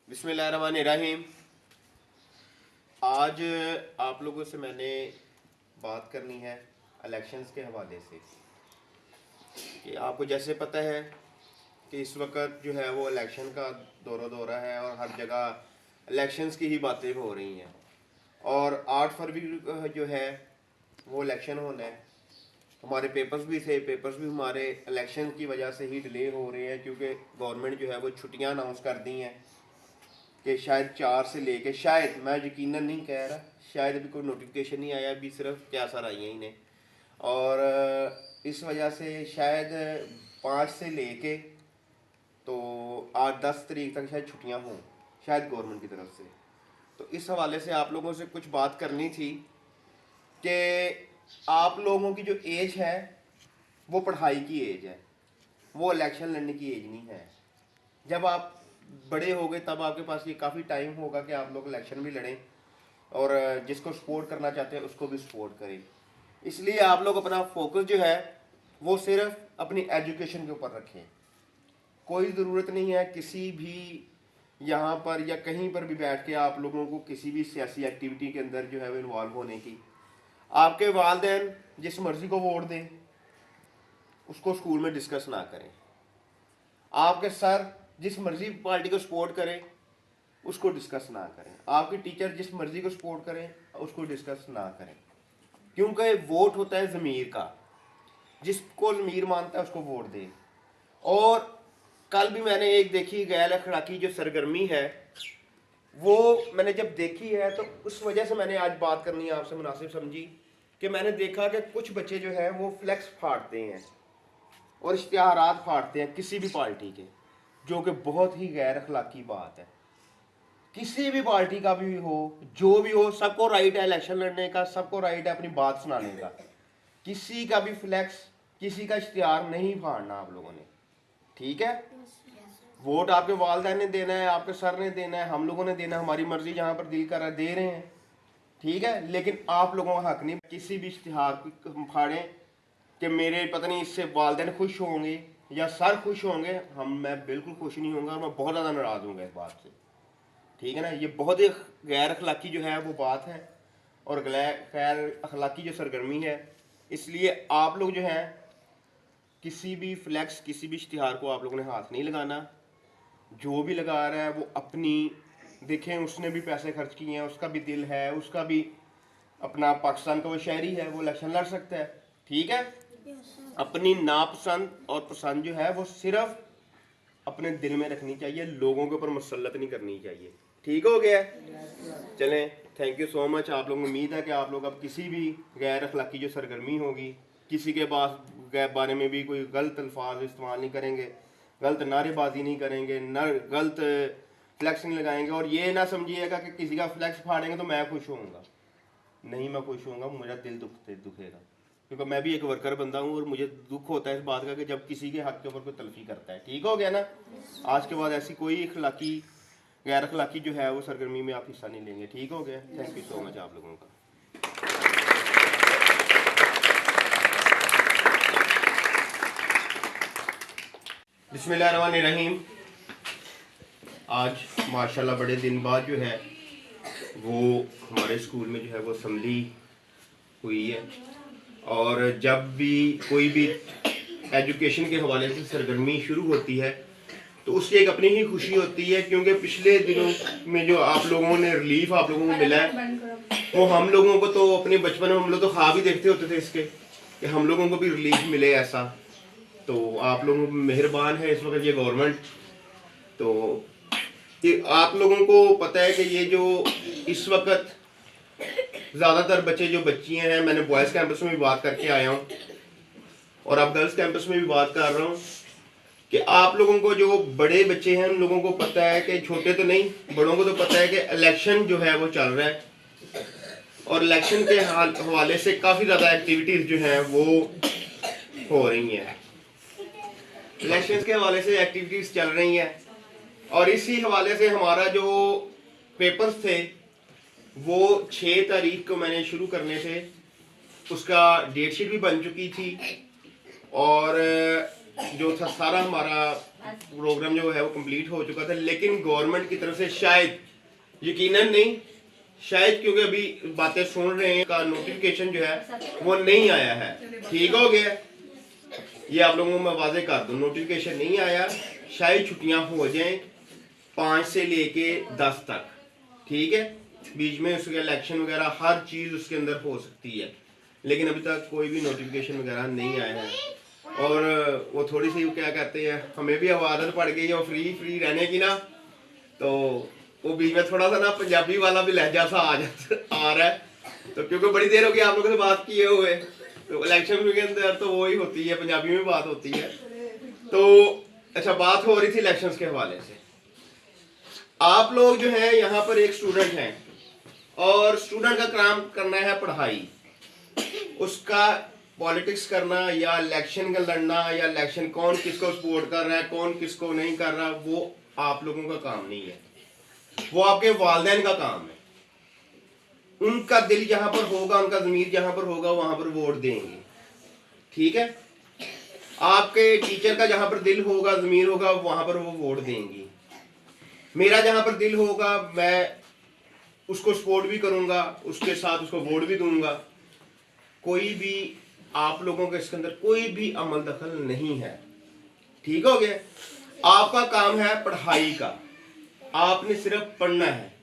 बिस्मिल्लाहिर्रहमानिर्रहीम। आज आप लोगों से मैंने बात करनी है इलेक्शंस के हवाले से कि आपको जैसे पता है कि इस वक्त जो है वो इलेक्शन का दौरा है और हर जगह इलेक्शंस की ही बातें हो रही हैं। और 8 फरवरी जो है वो इलेक्शन होना है। हमारे पेपर्स भी हमारे इलेक्शन की वजह से ही डिले हो रहे हैं, क्योंकि गवर्नमेंट जो है वो छुट्टियां अनाउंस कर दी हैं कि शायद 4 से लेके, शायद, मैं यकीनन नहीं कह रहा, शायद अभी कोई नोटिफिकेशन नहीं आया, अभी सिर्फ क्या सर आई हैं इन्हें। और इस वजह से शायद 5 से लेके तो 8-10 तारीख तक शायद छुट्टियां हों, शायद गवर्नमेंट की तरफ से। तो इस हवाले से आप लोगों से कुछ बात करनी थी कि आप लोगों की जो एज है वो पढ़ाई की एज है, वो इलेक्शन लड़ने की एज नहीं है। जब आप बड़े हो गए तब आपके पास ये काफ़ी टाइम होगा कि आप लोग इलेक्शन भी लड़ें और जिसको सपोर्ट करना चाहते हैं उसको भी सपोर्ट करें। इसलिए आप लोग अपना फोकस जो है वो सिर्फ अपनी एजुकेशन के ऊपर रखें। कोई ज़रूरत नहीं है किसी भी यहाँ पर या कहीं पर भी बैठ के आप लोगों को किसी भी सियासी एक्टिविटी के अंदर जो है वो इन्वॉल्व होने की। आपके वालिदैन जिस मर्ज़ी को वोट दें उसको स्कूल में डिस्कस ना करें। आपके सर जिस मर्जी पार्टी को सपोर्ट करें उसको डिस्कस ना करें। आपके टीचर जिस मर्जी को सपोर्ट करें उसको डिस्कस ना करें, क्योंकि वोट होता है ज़मीर का। जिसको ज़मीर मानता है उसको वोट दें। और कल भी मैंने एक देखी गैर अखलाकी जो सरगर्मी है वो मैंने जब देखी है तो उस वजह से मैंने आज बात करनी आपसे मुनासिब समझी कि मैंने देखा कि कुछ बच्चे जो हैं वो फ्लैक्स फाड़ते हैं और इश्तिहारात फाड़ते हैं किसी भी पार्टी के, जो कि बहुत ही गैर अखलाकी बात है। किसी भी पार्टी का भी हो, जो भी हो, सबको राइट है इलेक्शन लड़ने का, सबको राइट है अपनी बात सुनाने का। किसी का भी फ्लैक्स, किसी का इश्तिहार नहीं फाड़ना आप लोगों ने, ठीक है। वोट आपके वालिदैन ने देना है, आपके सर ने देना है, हम लोगों ने देना है, हमारी मर्जी जहाँ पर दिल कर रहा है दे रहे हैं, ठीक है। लेकिन आप लोगों का हक नहीं किसी भी इश्तिहार को फाड़ें कि मेरे पता नहीं इससे वालिदैन खुश होंगे या सर खुश होंगे। मैं बिल्कुल खुश नहीं होऊंगा और मैं बहुत ज़्यादा नाराज़ हूँगा इस बात से, ठीक है ना। ये बहुत ही गैर अखलाकी जो है वो बात है और गैर अखलाकी जो सरगर्मी है। इसलिए आप लोग जो हैं किसी भी फ्लैक्स, किसी भी इश्तिहार को आप लोगों ने हाथ नहीं लगाना। जो भी लगा रहा है वो अपनी देखें, उसने भी पैसे खर्च किए हैं, उसका भी दिल है, उसका भी अपना पाकिस्तान का वो शहरी है, वो इलेक्शन लड़ सकता है, ठीक है। अपनी नापसंद और पसंद जो है वो सिर्फ अपने दिल में रखनी चाहिए, लोगों के ऊपर मुसल्लत नहीं करनी चाहिए, ठीक हो गया। चलें, थैंक यू सो मच। आप लोगों को उम्मीद है कि आप लोग अब किसी भी गैर अखलाकी जो सरगर्मी होगी, किसी के बारे में भी कोई गलत अल्फाज इस्तेमाल नहीं करेंगे, गलत नारेबाजी नहीं करेंगे, न गलत फ्लैक्स नहीं लगाएंगे। और ये ना समझिएगा कि किसी का फ्लैक्स फाड़ेंगे तो मैं खुश होऊंगा, नहीं मैं खुश होऊंगा, मेरा दिल दुखेगा, क्योंकि मैं भी एक वर्कर बंदा हूँ और मुझे दुख होता है इस बात का कि जब किसी के हक के ऊपर कोई तलफी करता है, ठीक हो गया ना। आज के बाद ऐसी कोई अखलाकी गैर अखलाकी जो है वो सरगर्मी में आप हिस्सा नहीं लेंगे, ठीक हो गया। थैंक यू सो मच आप लोगों का। बिस्मिल्लाहिर्रहमानिर्रहीम। आज माशाल्लाह बड़े दिन बाद जो है वो हमारे स्कूल में जो है वो असम्बली हुई है। और जब भी कोई भी एजुकेशन के हवाले से सरगर्मी शुरू होती है तो उसकी एक अपनी ही खुशी होती है, क्योंकि पिछले दिनों में जो आप लोगों ने रिलीफ आप लोगों को मिला है वो हम लोगों को तो अपने बचपन में हम लोग तो ख्वाब ही देखते होते थे इसके कि हम लोगों को भी रिलीफ मिले ऐसा। तो आप लोगों को मेहरबान है इस वक्त ये गवर्नमेंट। तो ये आप लोगों को पता है कि ये जो इस वक्त ज़्यादातर बच्चे जो बच्चियाँ हैं, मैंने बॉयज़ कैंपस में भी बात करके आया हूँ और अब गर्ल्स कैंपस में भी बात कर रहा हूँ कि आप लोगों को जो बड़े बच्चे हैं उन लोगों को पता है कि, छोटे तो नहीं, बड़ों को तो पता है कि इलेक्शन जो है वो चल रहा है और इलेक्शन के हवाले से काफ़ी ज़्यादा एक्टिविटीज़ जो हैं वो हो रही हैं। इलेक्शन के हवाले से एक्टिविटीज़ चल रही हैं और इसी हवाले से हमारा जो पेपर्स थे वो 6 तारीख को मैंने शुरू करने थे, उसका डेट शीट भी बन चुकी थी और जो था सारा हमारा प्रोग्राम जो है वो कंप्लीट हो चुका था, लेकिन गवर्नमेंट की तरफ से शायद, यकीनन नहीं, शायद क्योंकि अभी बातें सुन रहे हैं का नोटिफिकेशन जो है वो नहीं आया है। ठीक हो गया, ये आप लोगों को मैं वाजे कर दूं, नोटिफिकेशन नहीं आया, शायद छुट्टियां हो जाएं 5 से लेके 10 तक। ठीक है, बीच में उसके इलेक्शन वगैरह हर चीज़ उसके अंदर हो सकती है, लेकिन अभी तक कोई भी नोटिफिकेशन वगैरह नहीं आया है। और वो थोड़ी सी क्या कहते हैं, हमें भी अब आदत पड़ गई है फ्री रहने की ना, तो वो बीच में थोड़ा सा ना पंजाबी वाला भी लहजा सा आ रहा है, तो क्योंकि बड़ी देर हो गई आप लोगों से बात किए हुए, तो इलेक्शन के अंदर तो वही होती है, पंजाबी में बात होती है। तो अच्छा, बात हो रही थी इलेक्शंस के हवाले से। आप लोग जो है यहाँ पर एक स्टूडेंट हैं और स्टूडेंट का काम करना है पढ़ाई, उसका पॉलिटिक्स करना या इलेक्शन का लड़ना या इलेक्शन कौन किसको सपोर्ट कर रहा है कौन किसको नहीं कर रहा, वो आप लोगों का काम नहीं है, वो आपके वालिदैन का काम है। उनका दिल जहां पर होगा, उनका ज़मीर जहां पर होगा, वहां पर वोट देंगे। ठीक है, आपके टीचर का जहां पर दिल होगा, ज़मीर होगा, वहां पर वो वोट देंगी। मेरा जहां पर दिल होगा, मैं उसको सपोर्ट भी करूंगा, उसके साथ उसको वोट भी दूंगा। कोई भी आप लोगों के इसके अंदर कोई भी अमल दखल नहीं है। ठीक हो गया, आपका काम है पढ़ाई का, आपने सिर्फ पढ़ना है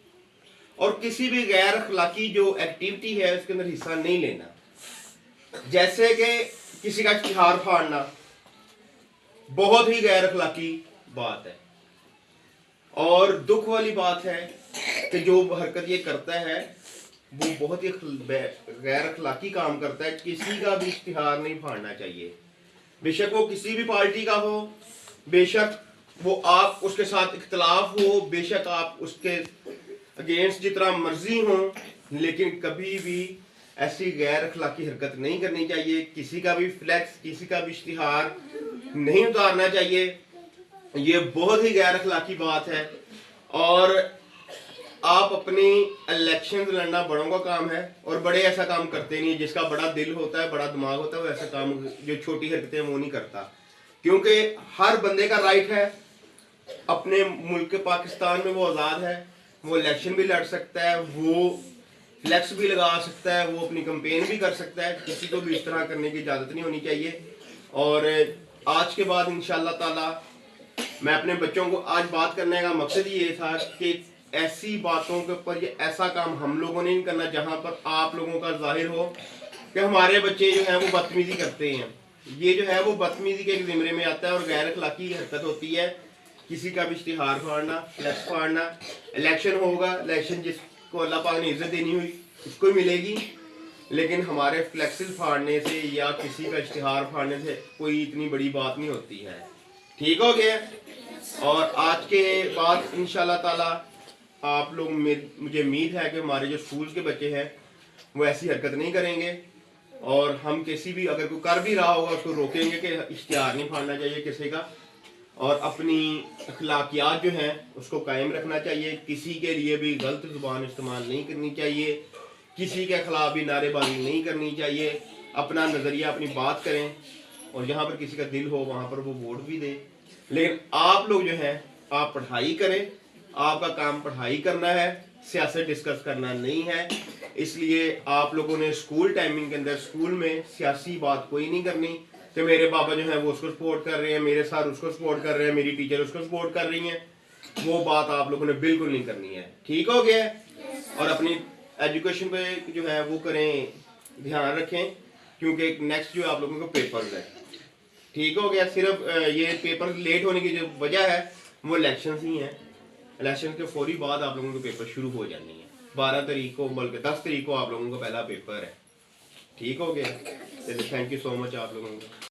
और किसी भी गैर अखलाकी जो एक्टिविटी है उसके अंदर हिस्सा नहीं लेना। जैसे कि किसी का इश्तिहार फाड़ना बहुत ही गैर अखलाकी बात है, और दुख वाली बात है कि जो हरकत ये करता है वो बहुत ही गैर अखलाकी काम करता है। किसी का भी इश्तिहार नहीं फाड़ना चाहिए, बेशक वो किसी भी पार्टी का हो, बेशक वो आप उसके साथ इख्तलाफ हो, बेशक आप उसके अगेंस्ट जितना मर्जी हो, लेकिन कभी भी ऐसी गैर अखलाकी हरकत नहीं करनी चाहिए। किसी का भी फ्लैक्स, किसी का भी इश्तिहार नहीं उतारना चाहिए, ये बहुत ही गैर अखलाकी बात है। और आप अपनी इलेक्शन लड़ना बड़ों का काम है, और बड़े ऐसा काम करते नहीं है। जिसका बड़ा दिल होता है, बड़ा दिमाग होता है, वो ऐसा काम जो छोटी हरकतें वो नहीं करता, क्योंकि हर बंदे का राइट है अपने मुल्क पाकिस्तान में, वो आज़ाद है, वो इलेक्शन भी लड़ सकता है, वो फ्लैक्स भी लगा सकता है, वो अपनी कंपेन भी कर सकता है। किसी को भी इस तरह करने की इजाज़त नहीं होनी चाहिए। और आज के बाद इंशाअल्लाह ताला मैं अपने बच्चों को, आज बात करने का मकसद ये था कि ऐसी बातों के ऊपर, ये ऐसा काम हम लोगों ने नहीं करना जहां पर आप लोगों का जाहिर हो कि हमारे बच्चे जो हैं वो बदतमीजी करते हैं। ये जो है वो बदतमीजी के ज़िम्मे में आता है और गैर अखलाकी हरकत होती है। किसी का भी इश्तिहार फाड़ना, फ्लैक्स फाड़ना, इलेक्शन होगा, इलेक्शन जिसको अल्लाह पाक ने इज्जत देनी हुई उसको मिलेगी, लेकिन हमारे फ्लैक्सिल फाड़ने से या किसी का इश्तिहार फाड़ने से कोई इतनी बड़ी बात नहीं होती है। ठीक हो गया, और आज के बाद इंशाल्लाह ताला आप लोग, मुझे उम्मीद है कि हमारे जो स्कूल के बच्चे हैं वो ऐसी हरकत नहीं करेंगे, और हम किसी भी, अगर कोई कर भी रहा होगा उसको रोकेंगे कि इश्तिहार नहीं फाड़ना चाहिए किसी का, और अपनी अखलाकियात जो हैं उसको कायम रखना चाहिए। किसी के लिए भी गलत ज़ुबान इस्तेमाल नहीं करनी चाहिए, किसी के खिलाफ भी नारेबाजी नहीं करनी चाहिए। अपना नज़रिया, अपनी बात करें, और जहाँ पर किसी का दिल हो वहाँ पर वो वोट भी दे। लेकिन आप लोग जो हैं, आप पढ़ाई करें, आपका काम पढ़ाई करना है, सियासत डिस्कस करना नहीं है। इसलिए आप लोगों ने स्कूल टाइमिंग के अंदर स्कूल में सियासी बात कोई नहीं करनी कि मेरे पापा जो है वो उसको सपोर्ट कर रहे हैं, मेरे सर उसको सपोर्ट कर रहे हैं, मेरी टीचर उसको सपोर्ट कर रही हैं। वो बात आप लोगों ने बिल्कुल नहीं करनी है। ठीक हो गया, और अपनी एजुकेशन पे जो है वो करें, ध्यान रखें, क्योंकि नेक्स्ट जो आप लोगों को पेपर्स है। ठीक हो गया, सिर्फ ये पेपर लेट होने की जो वजह है वो इलेक्शन ही है। इलेक्शन के फौरी बाद आप लोगों के पेपर शुरू हो जानी है। 12 तारीख को, बल्कि 10 तारीख को आप लोगों का पहला पेपर है। ठीक हो गया, थैंक यू सो मच आप लोगों को।